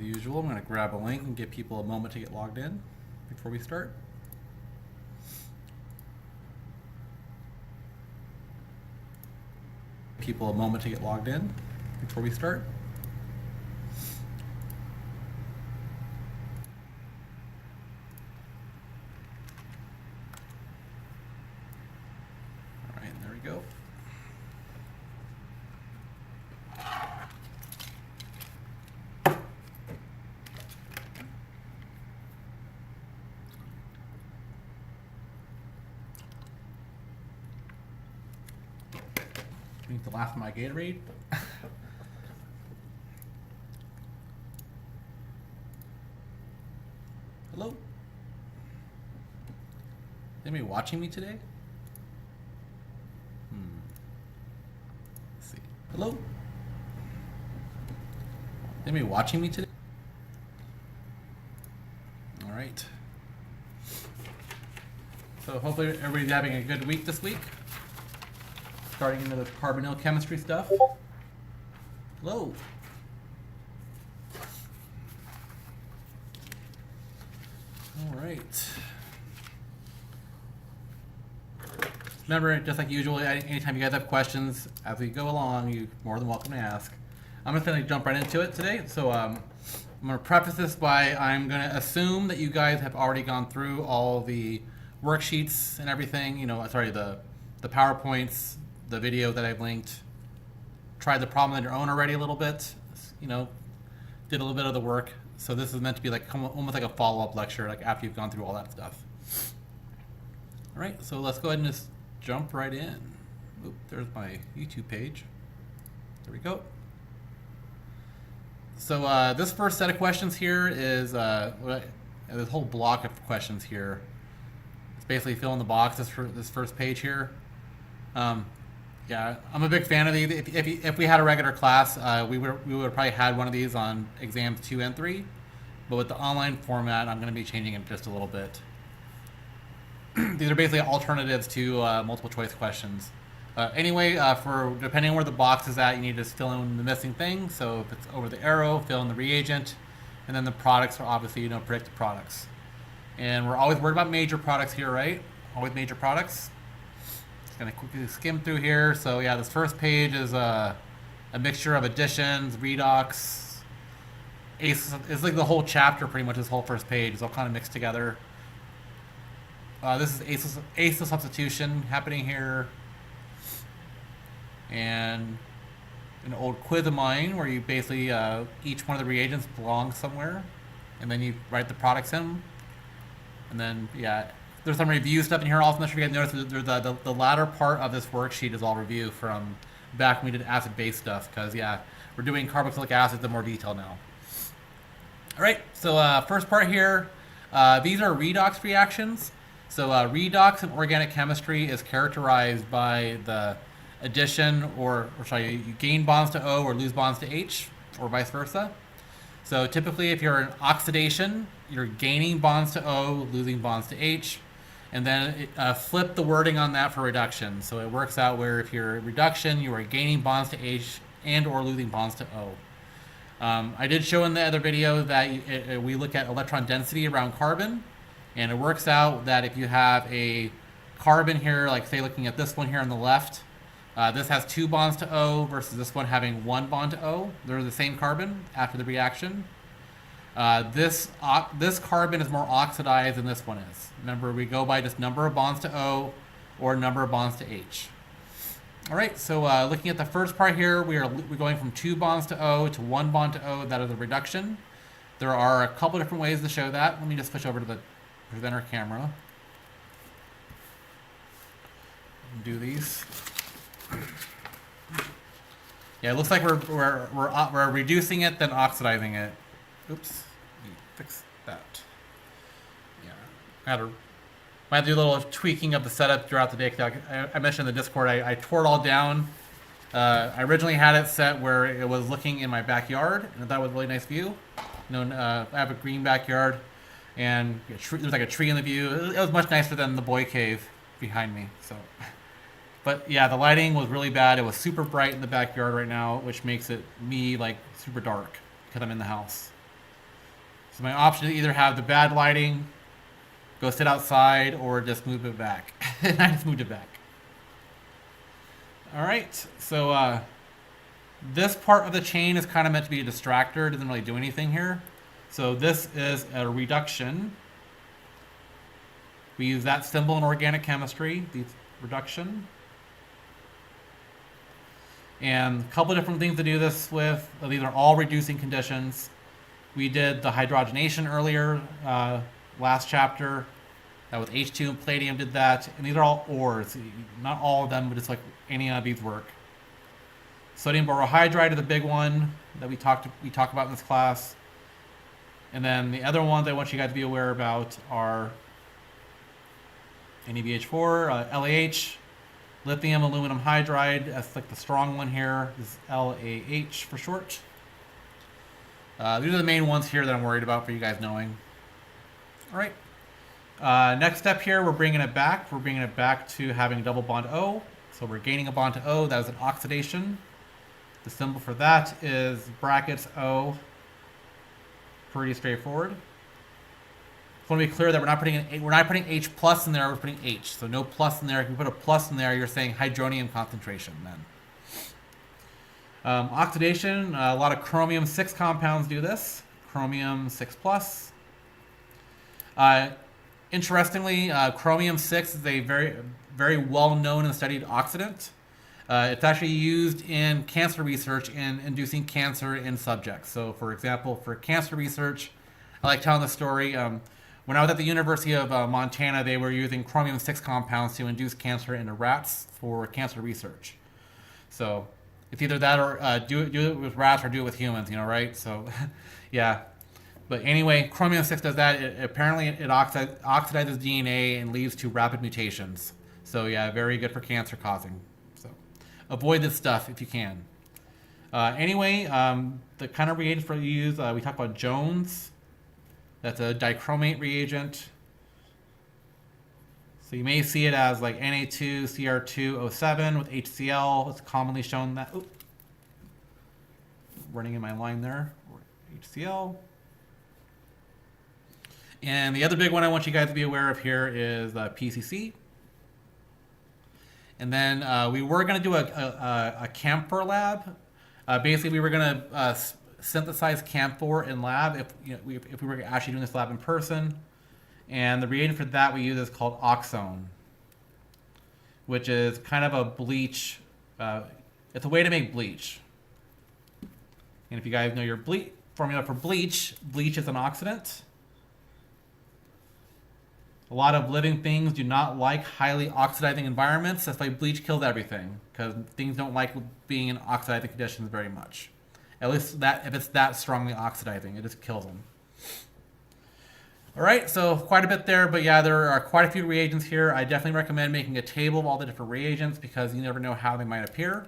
As usual, I'm going to grab a link and give people a moment to get logged in before we start. People a moment to get logged in before we start. All right, there we go. Drink the last of my Gatorade. Hello? Anybody watching me today? Let's see. Hello? Anybody watching me today? All right. So hopefully everybody's having a good week this week. Starting into the carbonyl chemistry stuff. Hello. All right. Remember, just like usual, anytime you guys have questions as we go along, you're more than welcome to ask. I'm just going to jump right into it today. So I'm going to preface this by I'm going to assume that you guys have already gone through all the worksheets and everything. You know, sorry, the PowerPoints, the video that I've linked, tried the problem on your own already a little bit, you know, did a little bit of the work. So this is meant to be like almost like a follow-up lecture, like after you've gone through all that stuff. All right, so let's go ahead and just jump right in. Oop, there's my YouTube page. There we go. So this first set of questions here is this whole block of questions here. It's basically fill in the boxes for this first page here. Yeah, I'm a big fan of these. If we had a regular class, we would have probably had one of these on exams 2 and 3. But with the online format, I'm going to be changing it just a little bit. These are basically alternatives to multiple choice questions. Anyway, for depending on where the box is at, you need to fill in the missing thing. So if it's over the arrow, fill in the reagent, and then the products are obviously, you know, predicted products. And we're always worried about major products here, right? Always major products. Gonna quickly skim through here. So yeah, this first page is a mixture of additions, redox, ACE. It's like the whole chapter, pretty much. This whole first page is all kind of mixed together. This is ACE substitution happening here, and an old quiz of mine where you basically each one of the reagents belongs somewhere, and then you write the products in, and then yeah. There's some review stuff in here also. I'm not sure if you guys noticed, there's the latter part of this worksheet is all review from back when we did acid-base stuff, because yeah, we're doing carboxylic acids in more detail now. All right, so first part here, these are redox reactions. So redox in organic chemistry is characterized by the addition or sorry, you gain bonds to O or lose bonds to H, or vice versa. So typically if you're in oxidation, you're gaining bonds to O, losing bonds to H. And then flip the wording on that for reduction. So it works out where if you're reduction, you are gaining bonds to H and or losing bonds to O. I did show in the other video that we look at electron density around carbon. And it works out that if you have a carbon here, like say looking at this one here on the left, this has 2 bonds to O versus this one having 1 bond to O. They're the same carbon after the reaction. This carbon is more oxidized than this one is. Remember, we go by just number of bonds to O or number of bonds to H. All right, so looking at the first part here, we're going from 2 bonds to O to 1 bond to O. That is a reduction. There are a couple different ways to show that. Let me just switch over to the presenter camera. Do these. Yeah, it looks like we're reducing it, then oxidizing it. Oops, let me fix that. Yeah, I had to do a little tweaking of the setup throughout the day. I mentioned in the Discord, I tore it all down. I originally had it set where it was looking in my backyard, and that was a really nice view. You know, I have a green backyard, and there's like a tree in the view. It was much nicer than the boy cave behind me. So, but yeah, the lighting was really bad. It was super bright in the backyard right now, which makes it me like super dark because I'm in the house. So my option is either have the bad lighting, go sit outside, or just move it back. And I just moved it back. All right, so this part of the chain is kind of meant to be a distractor. It doesn't really do anything here. So this is a reduction. We use that symbol in organic chemistry, the reduction. And a couple of different things to do this with. These are all reducing conditions. We did the hydrogenation earlier, last chapter. With H2 and palladium did that. And these are all ores. Not all of them, but it's like any of these work. Sodium borohydride is a big one that we talk about in this class. And then the other ones I want you guys to be aware about are NABH4, LAH, lithium aluminum hydride. That's like the strong one here. This is LAH for short. These are the main ones here that I'm worried about for you guys knowing. All right. Next step here, we're bringing it back. We're bringing it back to having a double bond O. So we're gaining a bond to O. That is an oxidation. The symbol for that is brackets O. Pretty straightforward. Just want to be clear that we're not putting H plus in there. We're putting H. So no plus in there. If you put a plus in there, you're saying hydronium concentration then. Oxidation. A lot of chromium 6 compounds do this. Chromium 6 plus. Interestingly, chromium 6 is a very, very well-known and studied oxidant. It's actually used in cancer research in inducing cancer in subjects. So, for example, for cancer research, I like telling the story. When I was at the University of Montana, they were using chromium 6 compounds to induce cancer in rats for cancer research. So, it's either that or do it with rats or do it with humans, right? So, yeah. But anyway, chromium 6 does that. Apparently, it oxidizes DNA and leads to rapid mutations. So, yeah, very good for cancer causing. Avoid this stuff if you can. Anyway, the kind of reagents we use, we talk about Jones. That's a dichromate reagent. So you may see it as like Na2Cr2O7 with HCl. It's commonly shown that. Oops, running in my line there. HCl. And the other big one I want you guys to be aware of here is PCC. And then we were going to do a camphor lab. Basically, we were going to synthesize camphor in lab if we were actually doing this lab in person. And the reagent for that we use is called oxone, which is kind of a bleach. It's a way to make bleach. And if you guys know your formula for bleach is an oxidant. A lot of living things do not like highly oxidizing environments. That's why bleach kills everything, because things don't like being in oxidizing conditions very much. At least if it's that strongly oxidizing, it just kills them. All right, so quite a bit there, but yeah, there are quite a few reagents here. I definitely recommend making a table of all the different reagents because you never know how they might appear.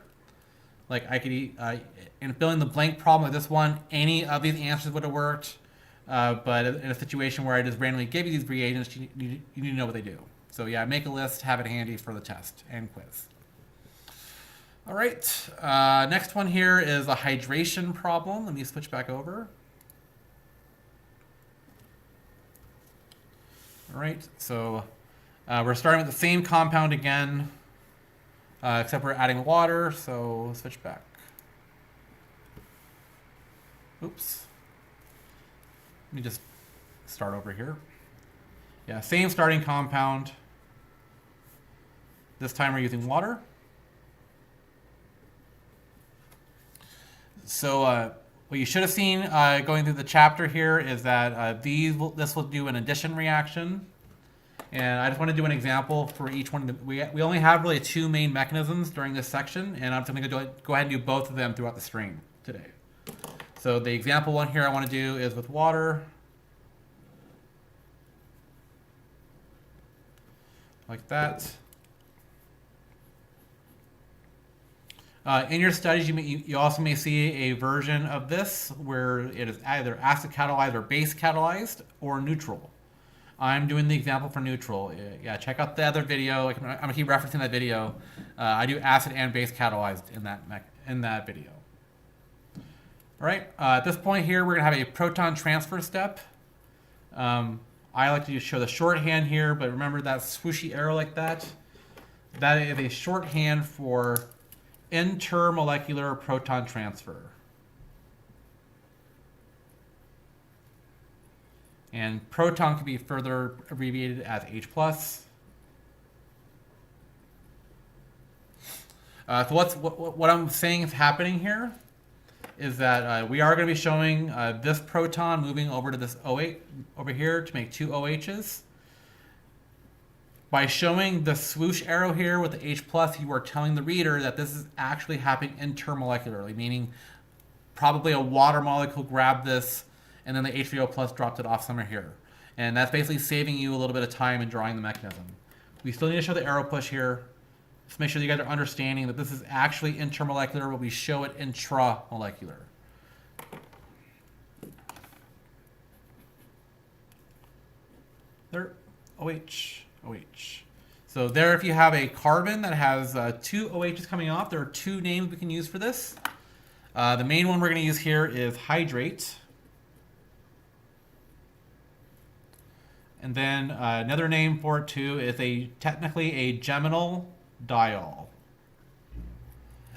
Like I could, in filling the blank problem like this one, any of these answers would have worked. But in a situation where I just randomly give you these reagents, you need to know what they do. So yeah, make a list, have it handy for the test and quiz. All right, next one here is a hydration problem. Let me switch back over. All right, so we're starting with the same compound again, except we're adding water, so switch back. Oops. Let me just start over here. Yeah, same starting compound. This time we're using water. So what you should have seen going through the chapter here is that this will do an addition reaction. And I just want to do an example for each one. We only have really 2 main mechanisms during this section, and I'm just going to go ahead and do both of them throughout the stream today. So the example one here I want to do is with water. Like that. In your studies, you also may see a version of this where it is either acid catalyzed or base catalyzed or neutral. I'm doing the example for neutral. Yeah, check out the other video. I'm going to keep referencing that video. I do acid and base catalyzed in that video. All right, at this point here, we're going to have a proton transfer step. I like to just show the shorthand here, but remember that swooshy arrow like that? That is a shorthand for intermolecular proton transfer. And proton can be further abbreviated as H+. So what I'm saying is happening here is that we are going to be showing this proton moving over to this OH over here to make two OHs. By showing the swoosh arrow here with the H+, you are telling the reader that this is actually happening intermolecularly, meaning probably a water molecule grabbed this and then the H3O+ dropped it off somewhere here. And that's basically saving you a little bit of time in drawing the mechanism. We still need to show the arrow push here. Just make sure you guys are understanding that this is actually intermolecular, but we show it intramolecular. There, OH, OH. So there, if you have a carbon that has two OHs coming off, there are two names we can use for this. The main one we're going to use here is hydrate. And then another name for it too is technically a geminal diol.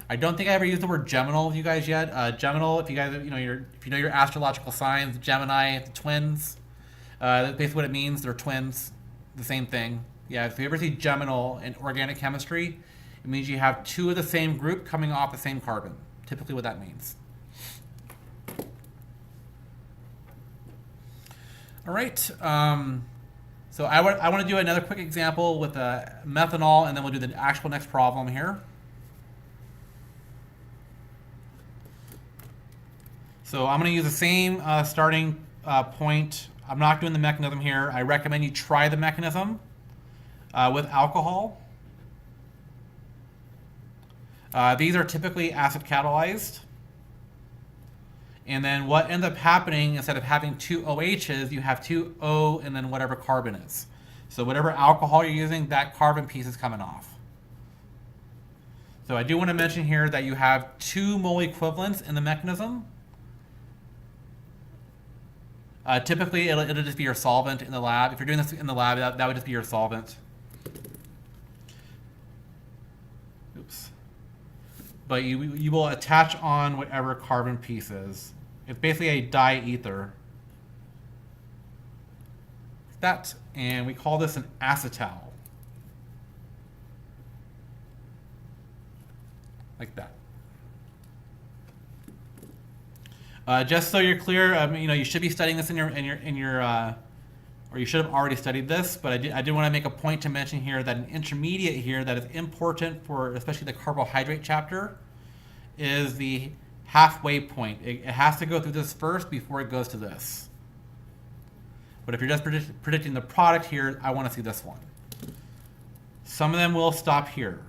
I don't think I ever used the word geminal with you guys yet. Geminal, if you guys if you know your astrological signs, Gemini, the twins. That's basically what it means. They're twins, the same thing. Yeah, if you ever see geminal in organic chemistry, it means you have two of the same group coming off the same carbon. Typically what that means. All right. So I want to do another quick example with methanol, and then we'll do the actual next problem here. So I'm going to use the same starting point. I'm not doing the mechanism here. I recommend you try the mechanism with alcohol. These are typically acid catalyzed. And then what ends up happening, instead of having two OHs, you have two O and then whatever carbon is. So whatever alcohol you're using, that carbon piece is coming off. So I do want to mention here that you have two mole equivalents in the mechanism. Typically, it'll just be your solvent in the lab. If you're doing this in the lab, that would just be your solvent. Oops. But you will attach on whatever carbon piece is. It's basically a diether. That, and we call this an acetal. Like that. Just so you're clear, you should be studying this in your or you should have already studied this. But I did want to make a point to mention here that an intermediate here that is important for especially the carbohydrate chapter is the halfway point. It has to go through this first before it goes to this. But if you're just predicting the product here, I want to see this one. Some of them will stop here.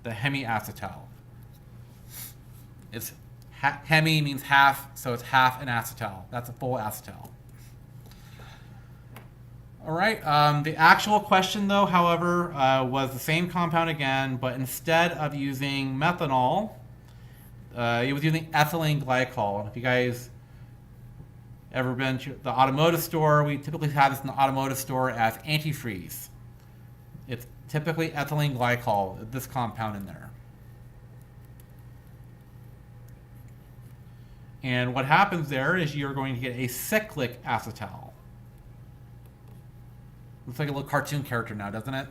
The hemiacetal. It's hemi means half, so it's half an acetal. That's a full acetal. All right. The actual question, though, however, was the same compound again, but instead of using methanol, it was using ethylene glycol. If you guys ever been to the automotive store, we typically have this in the automotive store as antifreeze. It's typically ethylene glycol, this compound in there. And what happens there is you're going to get a cyclic acetal. Looks like a little cartoon character now, doesn't it?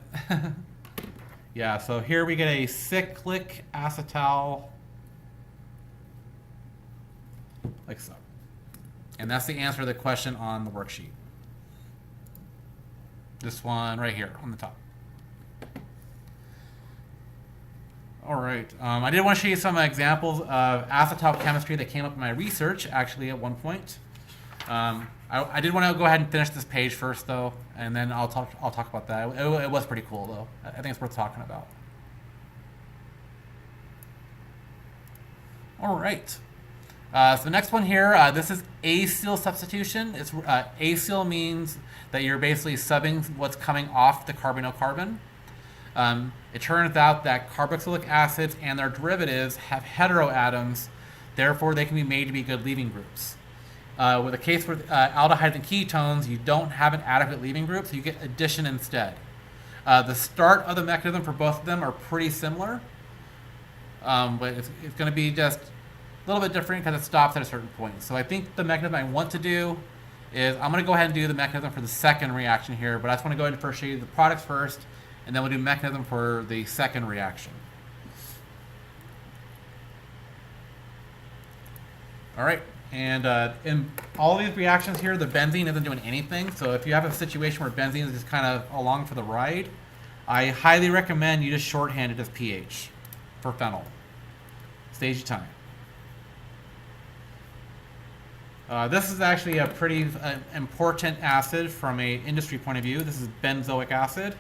Yeah, so here we get a cyclic acetal, like so. And that's the answer to the question on the worksheet. This one right here on the top. All right, I did want to show you some examples of acetal chemistry that came up in my research, actually, at one point. I did want to go ahead and finish this page first, though, and then I'll talk about that. It was pretty cool, though. I think it's worth talking about. All right. So the next one here, this is acyl substitution. It's acyl means that you're basically subbing what's coming off the carbonyl-carbon. It turns out that carboxylic acids and their derivatives have heteroatoms, therefore they can be made to be good leaving groups. With the case with aldehydes and ketones, you don't have an adequate leaving group, so you get addition instead. The start of the mechanism for both of them are pretty similar, but it's going to be just a little bit different because it stops at a certain point. So I think the mechanism I want to do is I'm going to go ahead and do the mechanism for the second reaction here, but I just want to go ahead and first show you the products first, and then we'll do mechanism for the second reaction. All right, and in all these reactions here, the benzene isn't doing anything. So if you have a situation where benzene is just kind of along for the ride, I highly recommend you just shorthand it as pH for phenyl. Stage your time. This is actually a pretty important acid from an industry point of view. This is benzoic acid.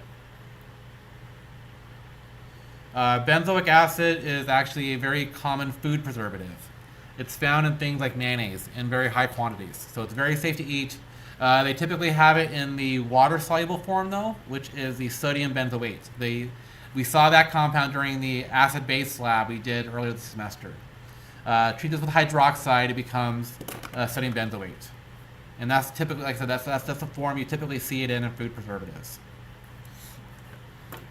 Benzoic acid is actually a very common food preservative. It's found in things like mayonnaise in very high quantities, so it's very safe to eat. They typically have it in the water-soluble form, though, which is the sodium benzoate. We saw that compound during the acid-base lab we did earlier this semester. Treat this with hydroxide, it becomes sodium benzoate. And that's typically, like I said, that's the form you typically see it in food preservatives.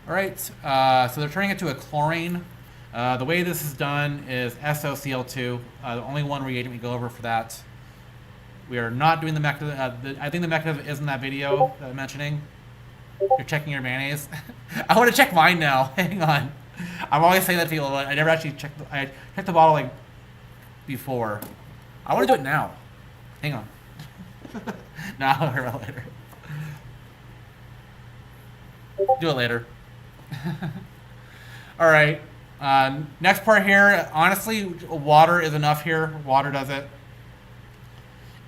All right, so they're turning it to a chlorine. The way this is done is SOCl2, the only one reagent we go over for that. We are not doing the mechanism. I think the mechanism is in that video that I'm mentioning. You're checking your mayonnaise. I want to check mine now. Hang on. I'm always saying that to people, but I never actually checked. I checked the bottle like before. I want to do it now. Hang on. No, I'll hear about it later. Do it later. All right. Next part here. Honestly, water is enough here. Water does it.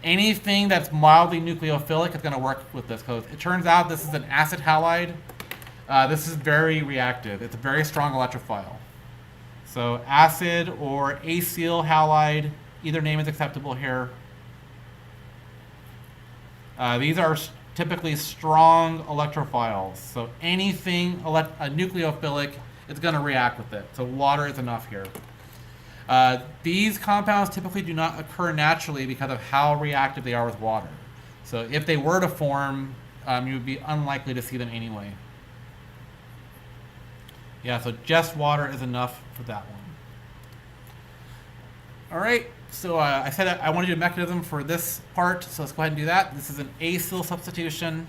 Anything that's mildly nucleophilic is going to work with this, because it turns out this is an acid halide. This is very reactive. It's a very strong electrophile. So acid or acyl halide, either name is acceptable here. These are typically strong electrophiles. So anything nucleophilic is going to react with it. So water is enough here. These compounds typically do not occur naturally because of how reactive they are with water. So if they were to form, you would be unlikely to see them anyway. Yeah, so just water is enough for that one. All right, so I said I want to do a mechanism for this part, so let's go ahead and do that. This is an acyl substitution.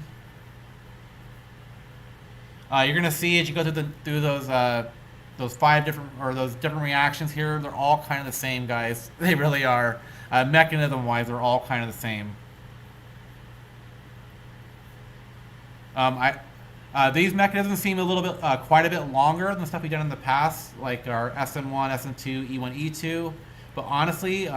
You're going to see as you go through those five different, or those different reactions here, they're all kind of the same, guys. They really are. Mechanism-wise, they're all kind of the same. These mechanisms seem a little bit, quite a bit longer than the stuff we've done in the past, like our SN1, SN2, E1, E2. But honestly,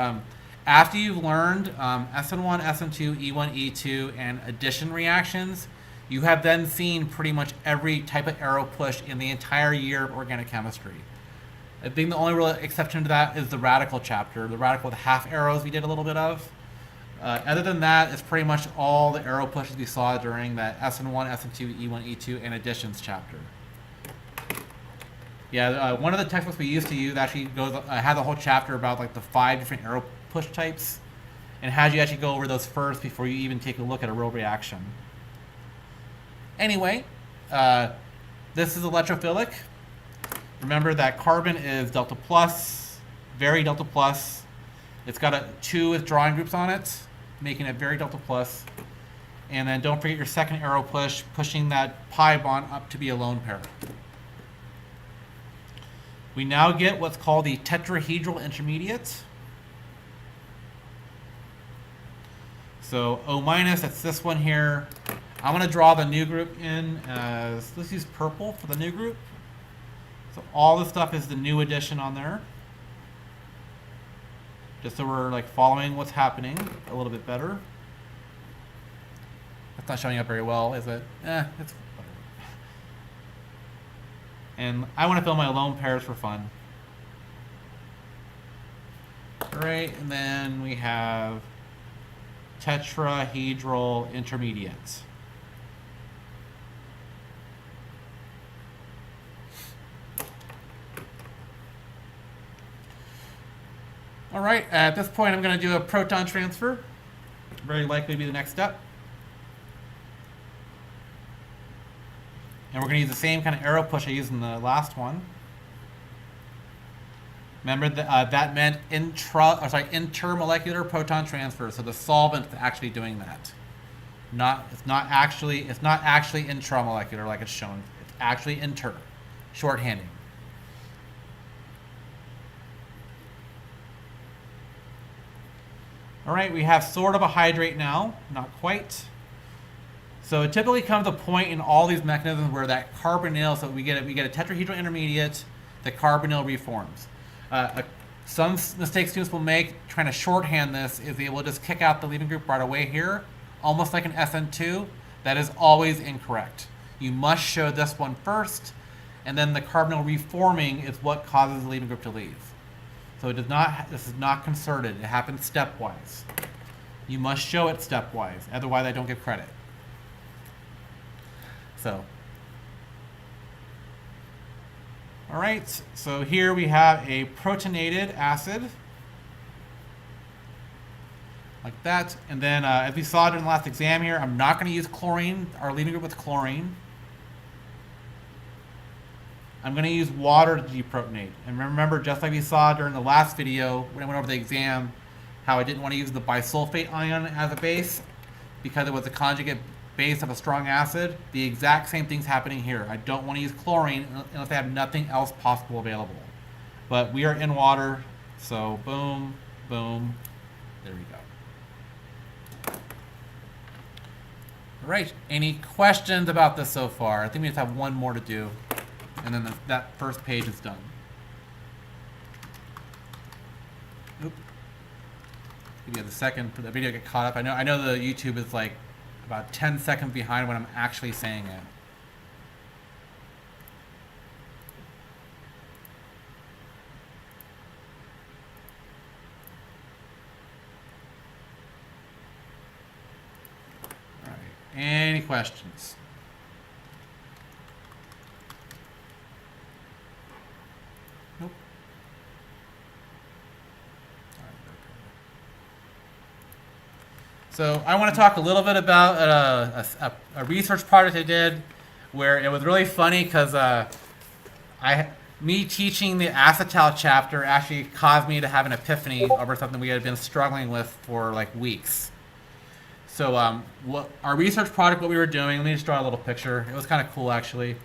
after you've learned SN1, SN2, E1, E2, and addition reactions, you have then seen pretty much every type of arrow push in the entire year of organic chemistry. I think the only real exception to that is the radical chapter, the radical with half arrows we did a little bit of. Other than that, it's pretty much all the arrow pushes we saw during that SN1, SN2, E1, E2, and additions chapter. Yeah, one of the textbooks we used to use actually has a whole chapter about like the 5 different arrow push types, and has you actually go over those first before you even take a look at a real reaction. Anyway, this is electrophilic. Remember that carbon is delta plus, very delta plus. It's got 2 withdrawing groups on it, making it very delta plus. And then don't forget your second arrow push, pushing that pi bond up to be a lone pair. We now get what's called the tetrahedral intermediate. So O minus, that's this one here. I'm going to draw the new group in as, let's use purple for the new group. So all this stuff is the new addition on there. Just so we're like following what's happening a little bit better. That's not showing up very well, is it? It's whatever. And I want to fill my lone pairs for fun. All right, and then we have tetrahedral intermediates. All right, at this point I'm going to do a proton transfer. very likely to be the next step. And we're going to use the same kind of arrow push I used in the last one. Remember that that meant intermolecular proton transfer. So the solvent is actually doing that. It's not actually intramolecular like it's shown. It's actually inter, shorthanding. All right, we have sort of a hydrate now, not quite. So it typically comes to a point in all these mechanisms where that carbonyl, so we get a tetrahedral intermediate, the carbonyl reforms. Some mistakes students will make trying to shorthand this is they will just kick out the leaving group right away here, almost like an SN2. That is always incorrect. You must show this one first, and then the carbonyl reforming is what causes the leaving group to leave. So it does not. This is not concerted. It happens stepwise. You must show it stepwise, otherwise I don't give credit. So, all right. So here we have a protonated acid, like that. And then, as we saw during the last exam here, I'm not going to use chlorine, our leaving group with chlorine. I'm going to use water to deprotonate. And remember, just like we saw during the last video when I went over the exam, how I didn't want to use the bisulfate ion as a base because it was a conjugate base of a strong acid. The exact same thing's happening here. I don't want to use chlorine unless I have nothing else possible available. But we are in water, so boom, boom, there we go. All right, any questions about this so far? I think we just have one more to do, and then that first page is done. Oop. Give you a second for the video to get caught up. I know the YouTube is like about 10 seconds behind when I'm actually saying it. All right, any questions? Nope. So I want to talk a little bit about a research project I did where it was really funny because me teaching the acetal chapter actually caused me to have an epiphany over something we had been struggling with for like weeks. So our research project, what we were doing, let me just draw a little picture. It was kind of cool actually.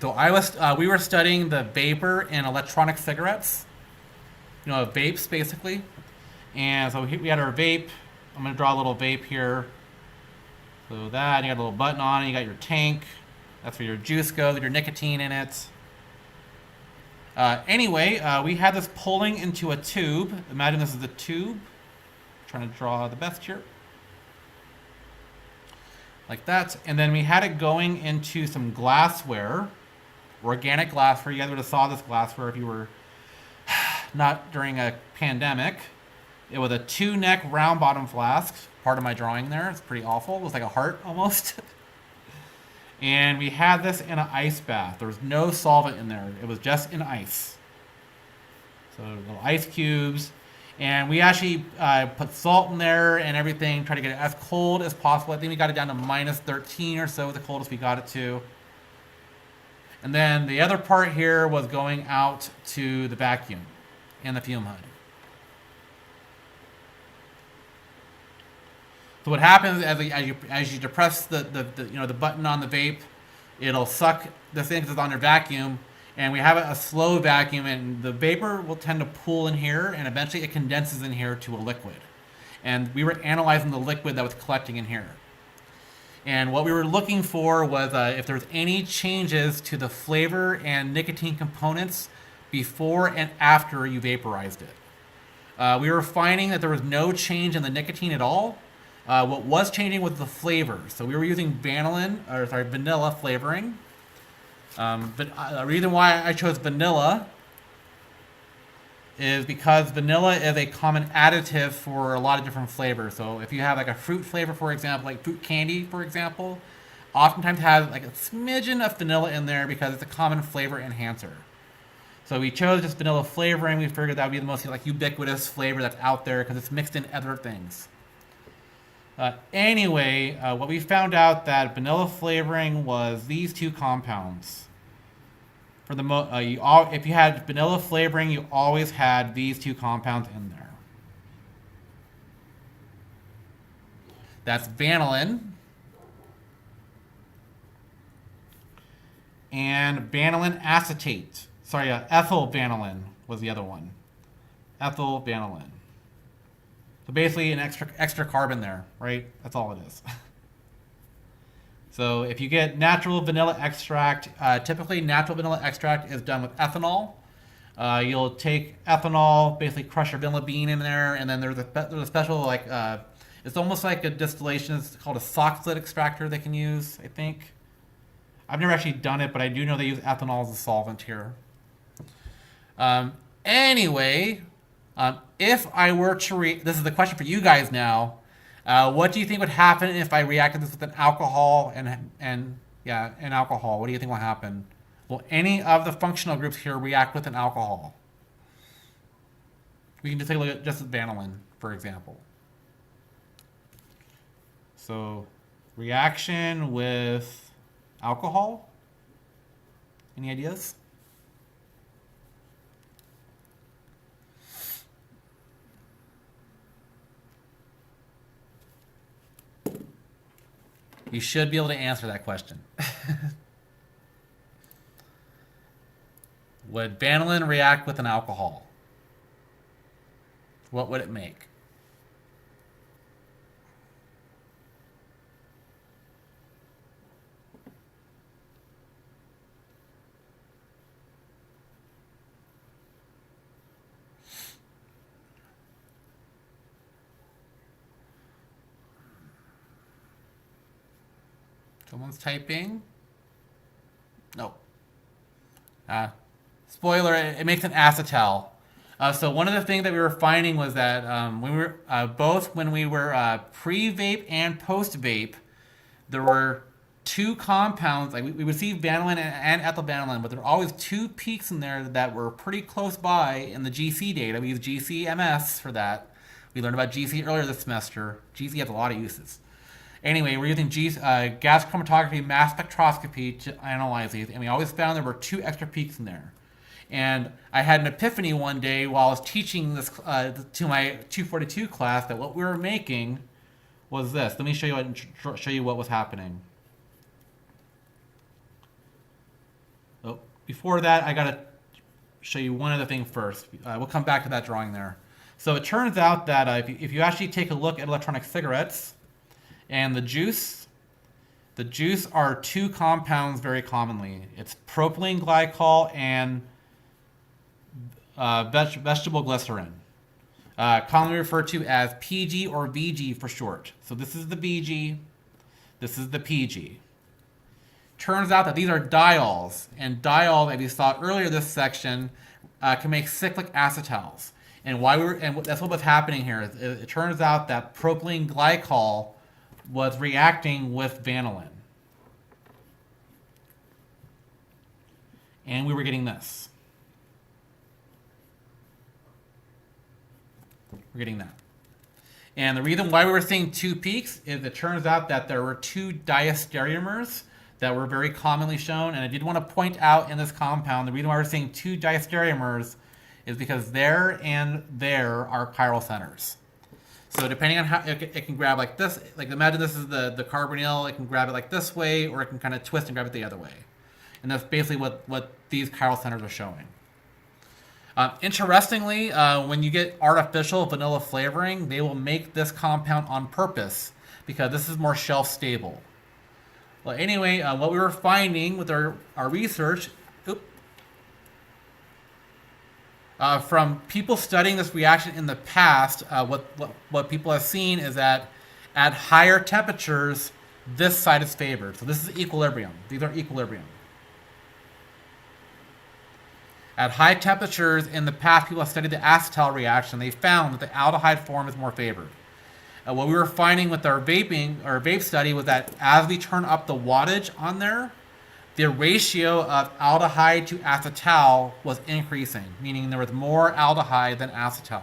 So we were studying the vapor in electronic cigarettes, vapes basically. And so we had our vape. I'm going to draw a little vape here. So that, you got a little button on it. You got your tank. That's where your juice goes, with your nicotine in it. Anyway, we had this pulling into a tube. Imagine this is a tube. I'm trying to draw the best here. Like that. And then we had it going into some glassware, organic glassware. You guys would have saw this glassware if you were not during a pandemic. It was a 2-neck round bottom flask. Part of my drawing there. It's pretty awful. It was like a heart almost. And we had this in an ice bath. There was no solvent in there. It was just in ice. So little ice cubes. And we actually put salt in there and everything. Try to get it as cold as possible. I think we got it down to minus 13 or so, the coldest we got it to. And then the other part here was going out to the vacuum and the fume hood. So what happens as you depress the button on the vape, it'll suck this in because it's under vacuum, and we have a slow vacuum, and the vapor will tend to pool in here, and eventually it condenses in here to a liquid. And we were analyzing the liquid that was collecting in here. And what we were looking for was if there's any changes to the flavor and nicotine components before and after you vaporized it. We were finding that there was no change in the nicotine at all. What was changing was the flavor. So we were using vanilla flavoring. But the reason why I chose vanilla is because vanilla is a common additive for a lot of different flavors. So if you have like a fruit flavor, for example, like fruit candy, for example, oftentimes has like a smidgen of vanilla in there because it's a common flavor enhancer. So we chose just vanilla flavoring. We figured that would be the most like ubiquitous flavor that's out there because it's mixed in other things. Anyway, what we found out that vanilla flavoring was these two compounds. For the if you had vanilla flavoring, you always had these two compounds in there. That's vanillin and vanillin acetate. Sorry, ethyl vanillin was the other one. Ethyl vanillin. So basically an extra carbon there, right? That's all it is. So if you get natural vanilla extract, typically natural vanilla extract is done with ethanol. You'll take ethanol, basically crush your vanilla bean in there, and then there's a special like it's almost like a distillation. It's called a Soxhlet extractor they can use, I think. I've never actually done it, but I do know they use ethanol as a solvent here. Anyway, if I were to this is the question for you guys now. What do you think would happen if I reacted this with an alcohol and alcohol? What do you think will happen? Will any of the functional groups here react with an alcohol? We can just take a look at just vanillin, for example. So, reaction with alcohol? Any ideas? You should be able to answer that question. Would vanillin react with an alcohol? What would it make? Someone's typing. No. Spoiler, it makes an acetal. So one of the things that we were finding was that when we were both when we were pre-vape and post-vape, there were two compounds. Like we would see vanillin and ethyl vanillin, but there were always two peaks in there that were pretty close by in the GC data. We use GC-MS for that. We learned about GC earlier this semester. GC has a lot of uses. Anyway, we're using gas chromatography, mass spectroscopy to analyze these, and we always found there were two extra peaks in there. And I had an epiphany one day while I was teaching this to my 242 class that what we were making was this. Let me show you what was happening. Oh, before that, I got to show you one other thing first. We'll come back to that drawing there. So it turns out that if you actually take a look at electronic cigarettes, and the juice are two compounds very commonly. It's propylene glycol and vegetable glycerin, commonly referred to as PG or VG for short. So this is the VG, this is the PG. Turns out that these are diols, and diols, as we saw earlier this section, can make cyclic acetals. And that's what was happening here. It turns out that propylene glycol was reacting with vanillin. And we were getting this. We're getting that. And the reason why we were seeing two peaks is it turns out that there were two diastereomers that were very commonly shown. And I did want to point out in this compound, the reason why we're seeing two diastereomers is because there and there are chiral centers. So depending on how it can grab like this, like imagine this is the carbonyl, it can grab it like this way, or it can kind of twist and grab it the other way. And that's basically what these chiral centers are showing. Interestingly, when you get artificial vanilla flavoring, they will make this compound on purpose because this is more shelf stable. Well, anyway, what we were finding with our research, from people studying this reaction in the past, what people have seen is that at higher temperatures, this side is favored. So this is equilibrium. These are equilibrium. At high temperatures in the past, people have studied the acetal reaction. They found that the aldehyde form is more favored. What we were finding with our vape study was that as we turn up the wattage on there, the ratio of aldehyde to acetal was increasing, meaning there was more aldehyde than acetal.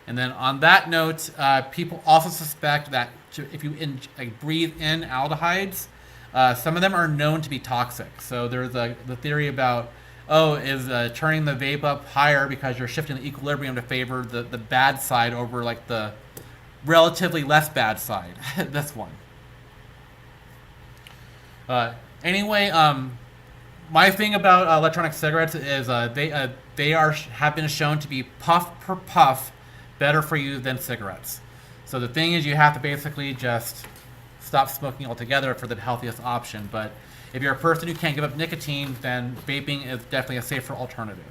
And then on that note, people also suspect that if you breathe in aldehydes, some of them are known to be toxic. So there's the theory about, is turning the vape up higher because you're shifting the equilibrium to favor the bad side over like the relatively less bad side. This one. Anyway, my thing about electronic cigarettes is they have been shown to be puff per puff better for you than cigarettes. So the thing is, you have to basically just stop smoking altogether for the healthiest option. But if you're a person who can't give up nicotine, then vaping is definitely a safer alternative.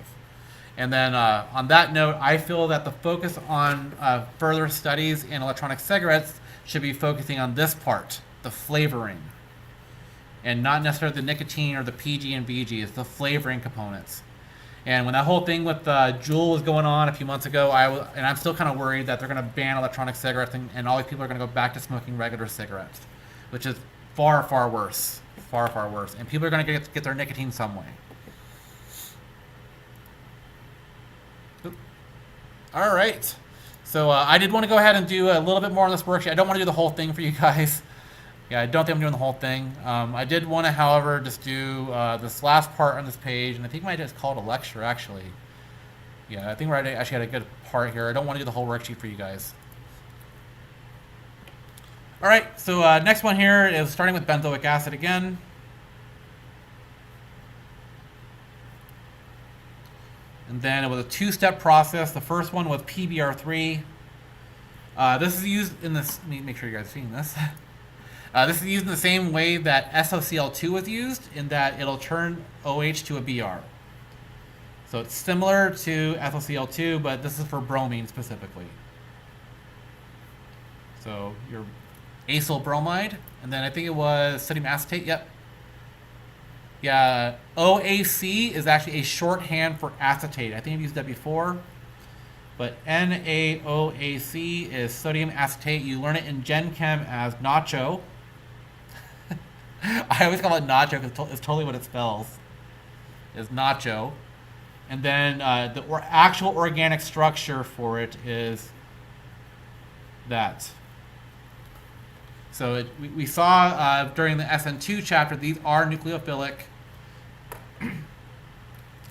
And then on that note, I feel that the focus on further studies in electronic cigarettes should be focusing on this part, the flavoring, and not necessarily the nicotine or the PG and VG. It's the flavoring components. And when that whole thing with Juul was going on a few months ago, I'm still kind of worried that they're going to ban electronic cigarettes and all these people are going to go back to smoking regular cigarettes, which is far, far worse. Far, far worse. And people are going to get their nicotine some way. All right. So I did want to go ahead and do a little bit more on this worksheet. I don't want to do the whole thing for you guys. Yeah, I don't think I'm doing the whole thing. I did want to, however, just do this last part on this page, and I think I might just call it a lecture, actually. Yeah, I think we're actually at a good part here. I don't want to do the whole worksheet for you guys. All right, so next one here is starting with benzoic acid again. And then it was a two-step process. The first one was PBr3. This is used in this, let me make sure you guys are seeing this. This is used in the same way that SOCl2 was used, in that it'll turn OH to a Br. So it's similar to SOCl2, but this is for bromine specifically. So your acyl bromide, and then I think it was sodium acetate, yep. Yeah, OAC is actually a shorthand for acetate. I think I've used that before. But NaOAC is sodium acetate. You learn it in Gen Chem as nacho. I always call it nacho because it's totally what it spells. Is nacho. And then the actual organic structure for it is that. So we saw during the SN2 chapter, these are nucleophilic.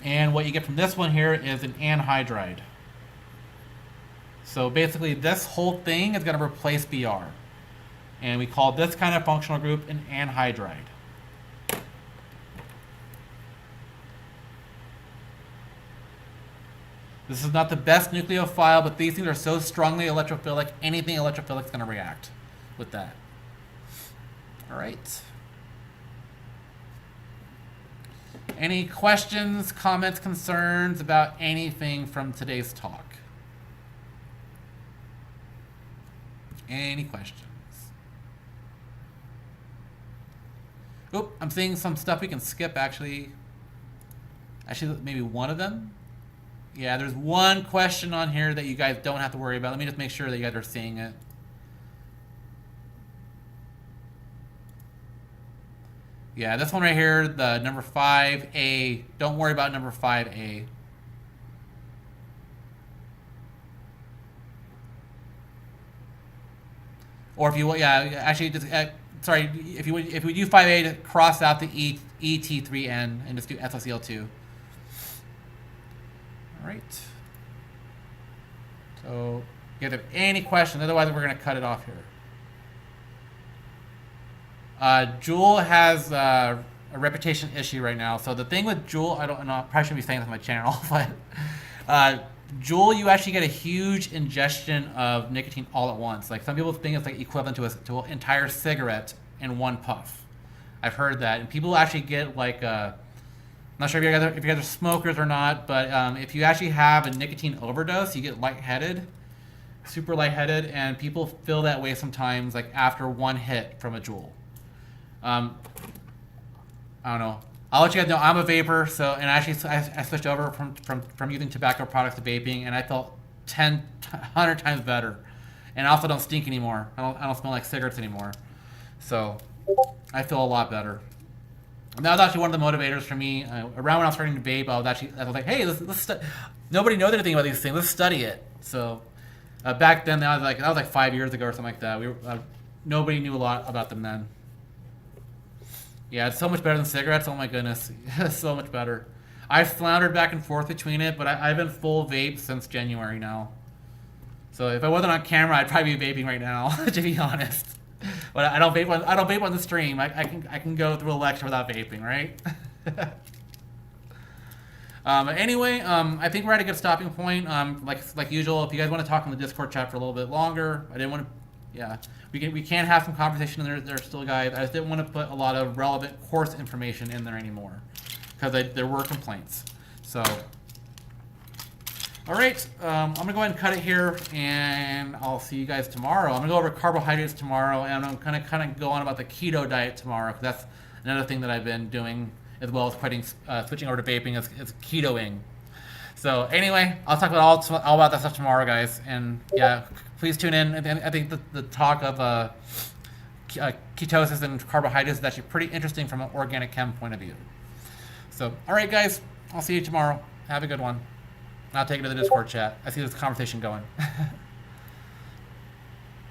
And what you get from this one here is an anhydride. So basically this whole thing is going to replace Br. And we call this kind of functional group an anhydride. This is not the best nucleophile, but these things are so strongly electrophilic, anything electrophilic is going to react with that. All right. Any questions, comments, concerns about anything from today's talk? Any questions? Oop, I'm seeing some stuff we can skip, actually. Actually, maybe one of them. Yeah, there's one question on here that you guys don't have to worry about. Let me just make sure that you guys are seeing it. Yeah, this one right here, the number 5A. Don't worry about number 5A. Or if you, yeah, actually, just, sorry, if we do 5A, to cross out the ET3N and just do SOCl2. All right. So, if you have any questions, otherwise we're going to cut it off here. Juul has a reputation issue right now. So the thing with Juul, I don't know, I probably shouldn't be saying this on my channel, but Juul, you actually get a huge ingestion of nicotine all at once. Like some people think it's like equivalent to an entire cigarette in one puff. I've heard that, and people actually get like I'm not sure if you guys are smokers or not, but if you actually have a nicotine overdose, you get lightheaded, super lightheaded, and people feel that way sometimes, like after one hit from a Juul. I don't know. I'll let you guys know I'm a vapor, so, and actually I switched over from using tobacco products to vaping, and I felt 100 times better. And I also don't stink anymore. I don't smell like cigarettes anymore. So I feel a lot better. And that was actually one of the motivators for me. Around when I was starting to vape, I was like, hey, nobody knows anything about these things. Let's study it. So back then, that was like 5 years ago or something like that. Nobody knew a lot about them then. Yeah, it's so much better than cigarettes. Oh my goodness, so much better. I've floundered back and forth between it, but I've been full vape since January now. So if I wasn't on camera, I'd probably be vaping right now, to be honest. But I don't vape on the stream. I can go through a lecture without vaping, right? Anyway, I think we're at a good stopping point. Like usual, if you guys want to talk in the Discord chat for a little bit longer, I didn't want to. Yeah, we can have some conversation in there still, guys. I just didn't want to put a lot of relevant course information in there anymore because there were complaints. So, all right, I'm gonna go ahead and cut it here, and I'll see you guys tomorrow. I'm gonna go over carbohydrates tomorrow, and I'm gonna kind of go on about the keto diet tomorrow because that's another thing that I've been doing as well as switching over to vaping is ketoing. So anyway, I'll talk about all about that stuff tomorrow, guys. And yeah, please tune in. I think the talk of ketosis and carbohydrates is actually pretty interesting from an organic chem point of view. So, all right, guys, I'll see you tomorrow. Have a good one. I'll take it to the Discord chat. I see this conversation going.